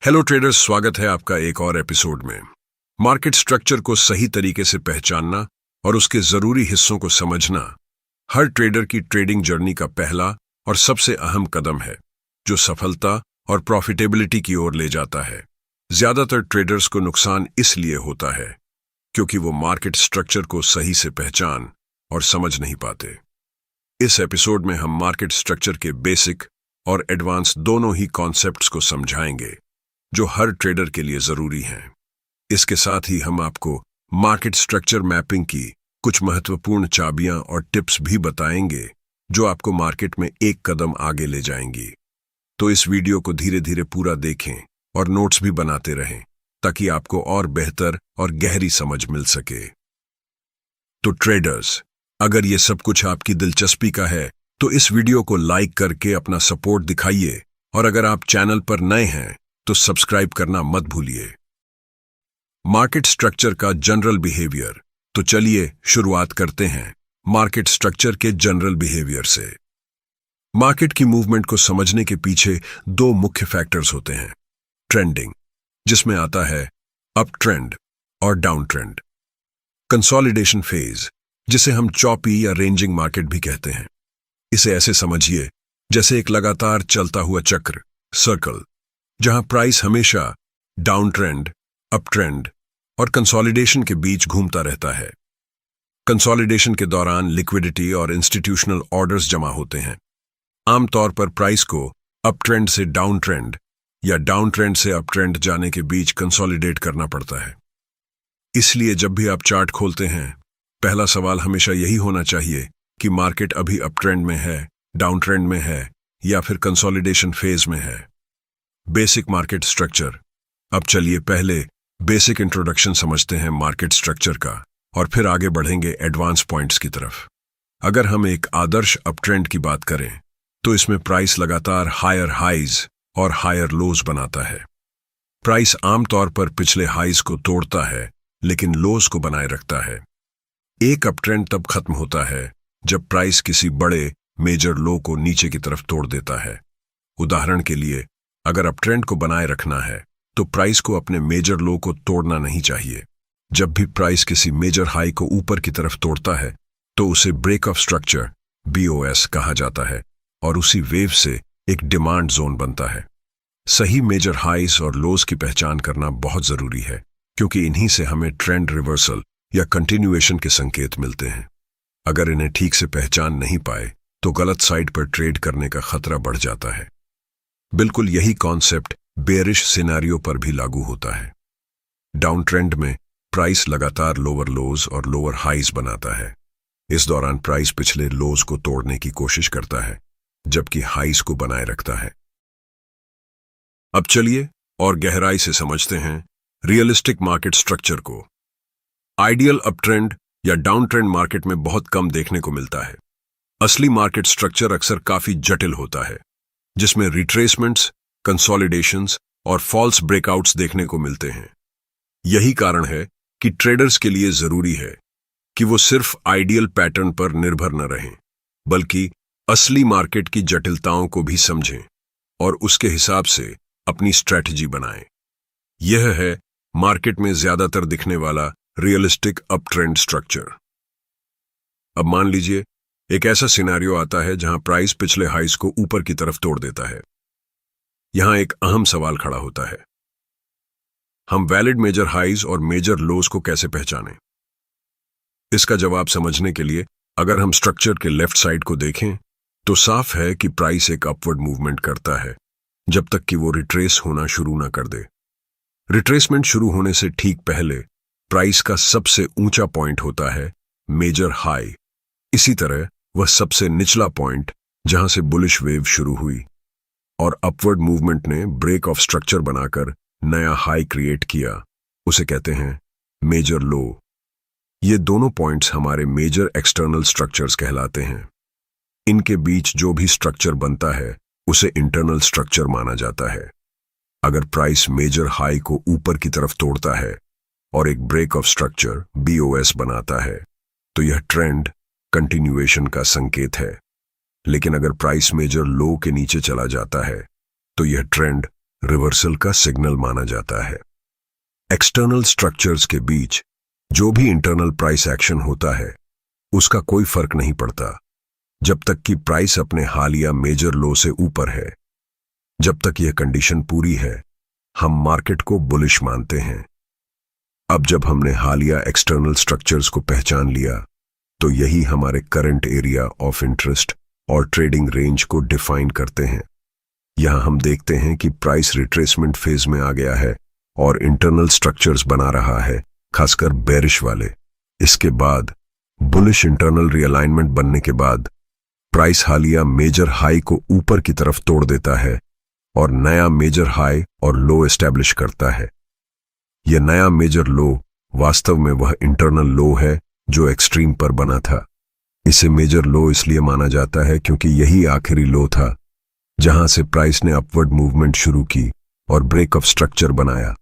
Hello traders, स्वागत है आपका एक और एपिसोड में। मार्केट स्ट्रक्चर को सही तरीके से पहचानना और उसके जरूरी हिस्सों को समझना हर ट्रेडर की ट्रेडिंग जर्नी का पहला और सबसे अहम कदम है, जो सफलता और प्रॉफिटेबिलिटी की ओर ले जाता है। ज्यादातर ट्रेडर्स को नुकसान इसलिए होता है क्योंकि वो मार्केट स्ट्रक्चर को सही से पहचान और समझ नहीं पाते। इस एपिसोड में हम मार्केट स्ट्रक्चर के बेसिक और एडवांस दोनों ही कॉन्सेप्ट्स को समझाएंगे, जो हर ट्रेडर के लिए जरूरी हैं। इसके साथ ही हम आपको मार्केट स्ट्रक्चर मैपिंग की कुछ महत्वपूर्ण चाबियां और टिप्स भी बताएंगे, जो आपको मार्केट में एक कदम आगे ले जाएंगी। तो इस वीडियो को धीरे धीरे पूरा देखें और नोट्स भी बनाते रहें, ताकि आपको और बेहतर और गहरी समझ मिल सके। तो ट्रेडर्स, अगर ये सब कुछ आपकी दिलचस्पी का है तो इस वीडियो को लाइक करके अपना सपोर्ट दिखाइए, और अगर आप चैनल पर नए हैं तो सब्सक्राइब करना मत भूलिए। मार्केट स्ट्रक्चर का जनरल बिहेवियर। तो चलिए शुरुआत करते हैं मार्केट स्ट्रक्चर के जनरल बिहेवियर से। मार्केट की मूवमेंट को समझने के पीछे दो मुख्य फैक्टर्स होते हैं। ट्रेंडिंग, जिसमें आता है अप ट्रेंड और डाउन ट्रेंड। कंसोलिडेशन फेज, जिसे हम चॉपी या रेंजिंग मार्केट भी कहते हैं। इसे ऐसे समझिए जैसे एक लगातार चलता हुआ चक्र, सर्कल, जहां प्राइस हमेशा डाउन ट्रेंड, अप ट्रेंड और कंसोलिडेशन के बीच घूमता रहता है। कंसोलिडेशन के दौरान लिक्विडिटी और इंस्टीट्यूशनल ऑर्डर्स जमा होते हैं। आमतौर पर प्राइस को अप ट्रेंड से डाउन ट्रेंड या डाउन ट्रेंड से अप ट्रेंड जाने के बीच कंसोलिडेट करना पड़ता है। इसलिए जब भी आप चार्ट खोलते हैं, पहला सवाल हमेशा यही होना चाहिए कि मार्केट अभी अप ट्रेंड में है, डाउन ट्रेंड में है या फिर कंसोलिडेशन फेज में है। Basic market structure. अब चलिए पहले बेसिक इंट्रोडक्शन समझते हैं मार्केट स्ट्रक्चर का, और फिर आगे बढ़ेंगे एडवांस पॉइंट्स की तरफ। अगर हम एक आदर्श अप ट्रेंड की बात करें तो इसमें प्राइस लगातार हायर हाइज और हायर लोज बनाता है। प्राइस आमतौर पर पिछले हाइज को तोड़ता है लेकिन लोज को बनाए रखता है। एक अप ट्रेंड तब खत्म होता है जब प्राइस किसी बड़े मेजर लो को नीचे की तरफ तोड़ देता है। उदाहरण के लिए, अगर अप ट्रेंड को बनाए रखना है तो प्राइस को अपने मेजर लो को तोड़ना नहीं चाहिए। जब भी प्राइस किसी मेजर हाई को ऊपर की तरफ तोड़ता है तो उसे ब्रेक ऑफ स्ट्रक्चर BOS कहा जाता है, और उसी वेव से एक डिमांड जोन बनता है। सही मेजर हाइज और लोज की पहचान करना बहुत जरूरी है, क्योंकि इन्हीं से हमें ट्रेंड रिवर्सल या कंटिन्यूएशन के संकेत मिलते हैं। अगर इन्हें ठीक से पहचान नहीं पाए तो गलत साइड पर ट्रेड करने का खतरा बढ़ जाता है। बिल्कुल यही कॉन्सेप्ट बेयरिश सिनेरियो पर भी लागू होता है। डाउन ट्रेंड में प्राइस लगातार लोअर लोज और लोअर हाइज बनाता है। इस दौरान प्राइस पिछले लोज को तोड़ने की कोशिश करता है, जबकि हाइज को बनाए रखता है। अब चलिए और गहराई से समझते हैं रियलिस्टिक मार्केट स्ट्रक्चर को। आइडियल अप ट्रेंड या डाउन ट्रेंड मार्केट में बहुत कम देखने को मिलता है। असली मार्केट स्ट्रक्चर अक्सर काफी जटिल होता है, जिसमें रिट्रेसमेंट्स, कंसोलिडेशंस और फॉल्स ब्रेकआउट्स देखने को मिलते हैं। यही कारण है कि ट्रेडर्स के लिए जरूरी है कि वो सिर्फ आइडियल पैटर्न पर निर्भर न रहें, बल्कि असली मार्केट की जटिलताओं को भी समझें और उसके हिसाब से अपनी स्ट्रैटेजी बनाएं। यह है मार्केट में ज्यादातर दिखने वाला रियलिस्टिक अप ट्रेंड स्ट्रक्चर। अब मान लीजिए एक ऐसा सिनेरियो आता है जहां प्राइस पिछले हाइज को ऊपर की तरफ तोड़ देता है। यहां एक अहम सवाल खड़ा होता है, हम वैलिड मेजर हाइज और मेजर लोज को कैसे पहचानें? इसका जवाब समझने के लिए अगर हम स्ट्रक्चर के लेफ्ट साइड को देखें तो साफ है कि प्राइस एक अपवर्ड मूवमेंट करता है जब तक कि वो रिट्रेस होना शुरू ना कर दे। रिट्रेसमेंट शुरू होने से ठीक पहले प्राइस का सबसे ऊंचा पॉइंट होता है मेजर हाई। इसी तरह वह सबसे निचला पॉइंट जहां से बुलिश वेव शुरू हुई और अपवर्ड मूवमेंट ने ब्रेक ऑफ स्ट्रक्चर बनाकर नया हाई क्रिएट किया, उसे कहते हैं मेजर लो। ये दोनों पॉइंट्स हमारे मेजर एक्सटर्नल स्ट्रक्चर्स कहलाते हैं। इनके बीच जो भी स्ट्रक्चर बनता है उसे इंटरनल स्ट्रक्चर माना जाता है। अगर प्राइस मेजर हाई को ऊपर की तरफ तोड़ता है और एक ब्रेक ऑफ स्ट्रक्चर BOS बनाता है तो यह ट्रेंड कंटिन्यूएशन का संकेत है। लेकिन अगर प्राइस मेजर लो के नीचे चला जाता है तो यह ट्रेंड रिवर्सल का सिग्नल माना जाता है। एक्सटर्नल स्ट्रक्चर्स के बीच जो भी इंटरनल प्राइस एक्शन होता है उसका कोई फर्क नहीं पड़ता जब तक कि प्राइस अपने हालिया मेजर लो से ऊपर है। जब तक यह कंडीशन पूरी है हम मार्केट को बुलिश मानते हैं। अब जब हमने हालिया एक्सटर्नल स्ट्रक्चर्स को पहचान लिया तो यही हमारे करंट एरिया ऑफ इंटरेस्ट और ट्रेडिंग रेंज को डिफाइन करते हैं। यहां हम देखते हैं कि प्राइस रिट्रेसमेंट फेज में आ गया है और इंटरनल स्ट्रक्चर्स बना रहा है, खासकर बेरिश वाले। इसके बाद बुलिश इंटरनल रिअलाइनमेंट बनने के बाद प्राइस हालिया मेजर हाई को ऊपर की तरफ तोड़ देता है और नया मेजर हाई और लो एस्टैब्लिश करता है। यह नया मेजर लो वास्तव में वह इंटरनल लो है जो एक्सट्रीम पर बना था। इसे मेजर लो इसलिए माना जाता है क्योंकि यही आखिरी लो था जहां से प्राइस ने अपवर्ड मूवमेंट शुरू की और ब्रेक ऑफ स्ट्रक्चर बनाया।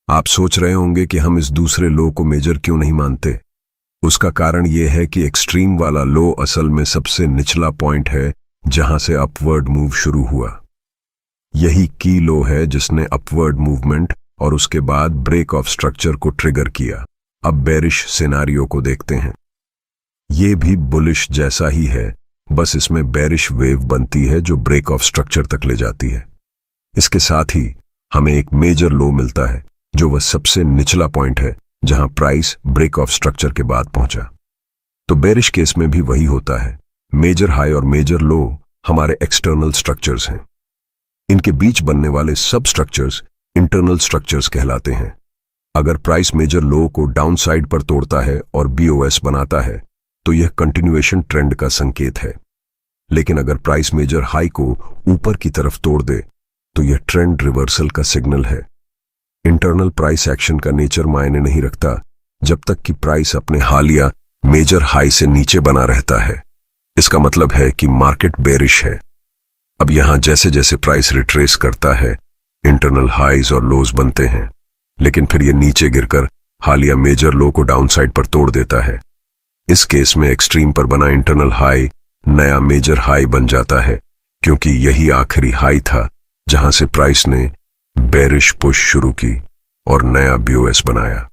आप सोच रहे होंगे कि हम इस दूसरे लो को मेजर क्यों नहीं मानते। उसका कारण यह है कि एक्सट्रीम वाला लो असल में सबसे निचला पॉइंट है जहां से अपवर्ड मूव शुरू हुआ। यही की लो है जिसने अपवर्ड मूवमेंट और उसके बाद ब्रेक ऑफ स्ट्रक्चर को ट्रिगर किया। अब बेरिश सिनारियो को देखते हैं। यह भी बुलिश जैसा ही है, बस इसमें बेरिश वेव बनती है जो ब्रेक ऑफ स्ट्रक्चर तक ले जाती है। इसके साथ ही हमें एक मेजर लो मिलता है जो वह सबसे निचला पॉइंट है जहां प्राइस ब्रेक ऑफ स्ट्रक्चर के बाद पहुंचा। तो बेरिश केस में भी वही होता है। मेजर हाई और मेजर लो हमारे एक्सटर्नल स्ट्रक्चर्स हैं। इनके बीच बनने वाले सब स्ट्रक्चर्स इंटरनल स्ट्रक्चर्स कहलाते हैं। अगर प्राइस मेजर लो को डाउन साइड पर तोड़ता है और बीओएस बनाता है तो यह कंटिन्यूएशन ट्रेंड का संकेत है। लेकिन अगर प्राइस मेजर हाई को ऊपर की तरफ तोड़ दे तो यह ट्रेंड रिवर्सल का सिग्नल है। इंटरनल प्राइस एक्शन का नेचर मायने नहीं रखता जब तक कि प्राइस अपने हालिया मेजर हाई से नीचे बना रहता है। इसका मतलब है कि मार्केट बेरिश है। अब यहां जैसे जैसे प्राइस रिट्रेस करता है इंटरनल हाईज और लोज बनते हैं, लेकिन फिर यह नीचे गिरकर हालिया मेजर लो को डाउन साइड पर तोड़ देता है। इस केस में एक्सट्रीम पर बना इंटरनल हाई नया मेजर हाई बन जाता है क्योंकि यही आखिरी हाई था जहां से प्राइस ने बेरिश पुश शुरू की और नया बीओएस बनाया।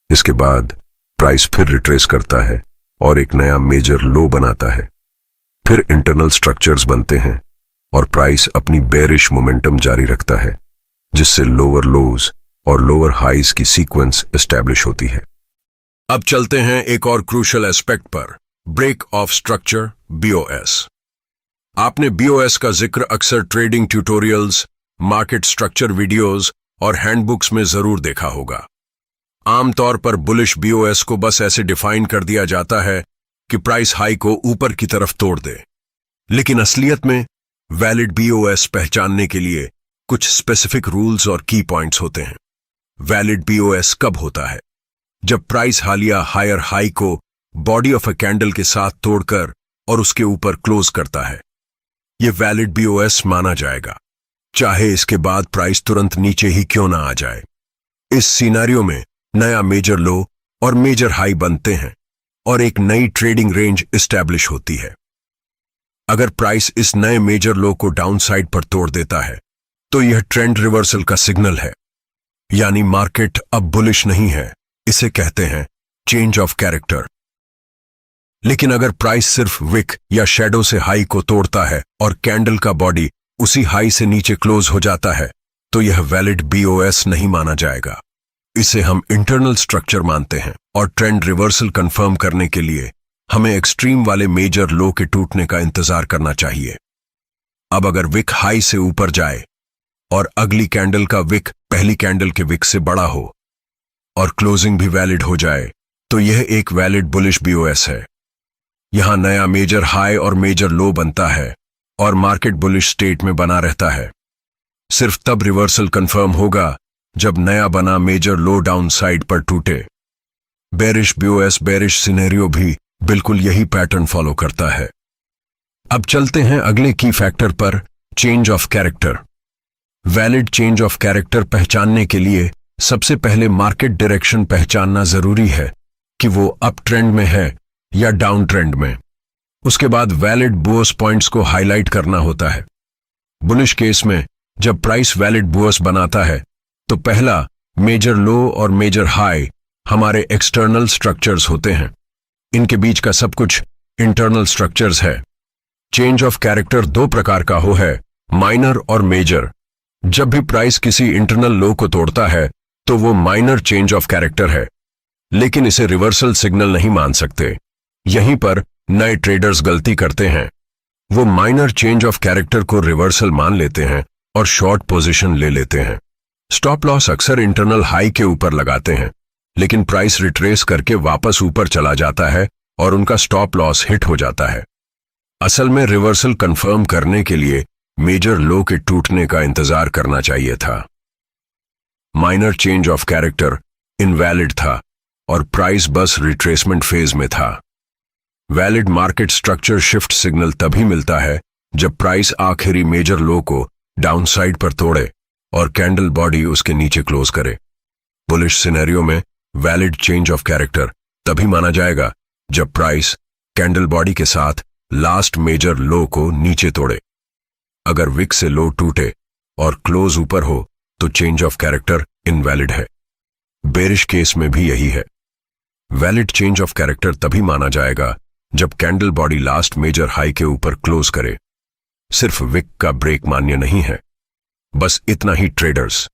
इसके बाद प्राइस फिर रिट्रेस करता है और एक नया मेजर लो बनाता है। फिर इंटरनल स्ट्रक्चर्स बनते हैं और प्राइस अपनी बेरिश मोमेंटम जारी रखता है जिससे लोअर लोज और लोअर हाईज की सीक्वेंस एस्टैब्लिश होती है। अब चलते हैं एक और क्रूशियल एस्पेक्ट पर, ब्रेक ऑफ स्ट्रक्चर, बीओएस। आपने बीओएस का जिक्र अक्सर trading tutorials, market structure videos और हैंडबुक्स में जरूर देखा होगा। आमतौर पर बुलिश बीओएस को बस ऐसे डिफाइन कर दिया जाता है कि प्राइस हाई को ऊपर की तरफ तोड़ दे। लेकिन असलियत में वैलिड बीओएस पहचानने के लिए कुछ स्पेसिफिक रूल्स और की पॉइंट्स होते हैं। वैलिड बीओएस कब होता है? जब प्राइस हालिया हायर हाई को बॉडी ऑफ अ कैंडल के साथ तोड़कर और उसके ऊपर क्लोज करता है। यह वैलिड बीओएस माना जाएगा, चाहे इसके बाद प्राइस तुरंत नीचे ही क्यों ना आ जाए। इस सिनेरियो में नया मेजर लो और मेजर हाई बनते हैं और एक नई ट्रेडिंग रेंज एस्टैब्लिश होती है। अगर प्राइस इस नए मेजर लो को डाउन साइड पर तोड़ देता है तो यह ट्रेंड रिवर्सल का सिग्नल है, यानी मार्केट अब बुलिश नहीं है। इसे कहते हैं चेंज ऑफ कैरेक्टर। लेकिन अगर प्राइस सिर्फ विक या शैडो से हाई को तोड़ता है और कैंडल का बॉडी उसी हाई से नीचे क्लोज हो जाता है तो यह वैलिड बीओएस नहीं माना जाएगा। इसे हम इंटरनल स्ट्रक्चर मानते हैं और ट्रेंड रिवर्सल कंफर्म करने के लिए हमें एक्सट्रीम वाले मेजर लो के टूटने का इंतजार करना चाहिए। अब अगर विक हाई से ऊपर जाए और अगली कैंडल का विक पहली कैंडल के विक से बड़ा हो और क्लोजिंग भी वैलिड हो जाए तो यह एक वैलिड बुलिश बीओएस है। यहां नया मेजर हाई और मेजर लो बनता है और मार्केट बुलिश स्टेट में बना रहता है। सिर्फ तब रिवर्सल कंफर्म होगा जब नया बना मेजर लो डाउन साइड पर टूटे। बेरिश बीओएस बेरिश सिनेरियो भी बिल्कुल यही पैटर्न फॉलो करता है। अब चलते हैं अगले की फैक्टर पर, change of character. Valid change of character पहचानने के लिए सबसे पहले मार्केट डायरेक्शन पहचानना जरूरी है कि वो अप ट्रेंड में है या डाउन ट्रेंड में। उसके बाद वैलिड बोस पॉइंट्स को हाईलाइट करना होता है। बुलिश केस में जब प्राइस वैलिड बुअर्स बनाता है तो पहला मेजर लो और मेजर हाई हमारे एक्सटर्नल स्ट्रक्चर्स होते हैं। इनके बीच का सब कुछ इंटरनल स्ट्रक्चर्स है। चेंज ऑफ कैरेक्टर दो प्रकार का है, माइनर और मेजर। जब भी प्राइस किसी इंटरनल लो को तोड़ता है तो वो माइनर चेंज ऑफ कैरेक्टर है, लेकिन इसे रिवर्सल सिग्नल नहीं मान सकते। यहीं पर नए ट्रेडर्स गलती करते हैं। वो माइनर चेंज ऑफ कैरेक्टर को रिवर्सल मान लेते हैं और शॉर्ट पोजीशन ले लेते हैं। स्टॉप लॉस अक्सर इंटरनल हाई के ऊपर लगाते हैं, लेकिन प्राइस रिट्रेस करके वापस ऊपर चला जाता है और उनका स्टॉप लॉस हिट हो जाता है। असल में रिवर्सल कंफर्म करने के लिए मेजर लो के टूटने का इंतजार करना चाहिए था। Minor change of character invalid था और प्राइस बस रिट्रेसमेंट फेज में था। Valid market structure shift signal तभी मिलता है जब प्राइस आखिरी मेजर लो को डाउनसाइड पर तोड़े और कैंडल बॉडी उसके नीचे क्लोज करे। बुलिश सिनेरियो में वैलिड चेंज ऑफ कैरेक्टर तभी माना जाएगा जब प्राइस कैंडल बॉडी के साथ लास्ट मेजर लो को नीचे तोड़े। अगर विक से लो टूटे और क्लोज ऊपर हो तो चेंज ऑफ कैरेक्टर इनवैलिड है। बेरिश केस में भी यही है। वैलिड चेंज ऑफ कैरेक्टर तभी माना जाएगा जब candle body last major high के ऊपर क्लोज करे। सिर्फ विक का ब्रेक मान्य नहीं है। बस इतना ही ट्रेडर्स।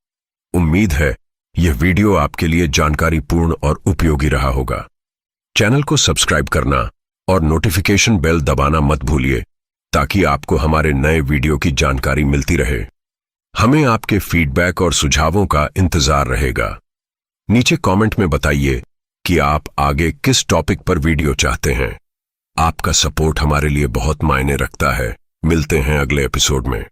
उम्मीद है यह वीडियो आपके लिए जानकारीपूर्ण और उपयोगी रहा होगा। चैनल को सब्सक्राइब करना और नोटिफिकेशन बेल दबाना मत भूलिए ताकि आपको हमारे नए वीडियो की जानकारी मिलती रहे। हमें आपके फीडबैक और सुझावों का इंतजार रहेगा। नीचे कमेंट में बताइए कि आप आगे किस टॉपिक पर वीडियो चाहते हैं। आपका सपोर्ट हमारे लिए बहुत मायने रखता है। मिलते हैं अगले एपिसोड में।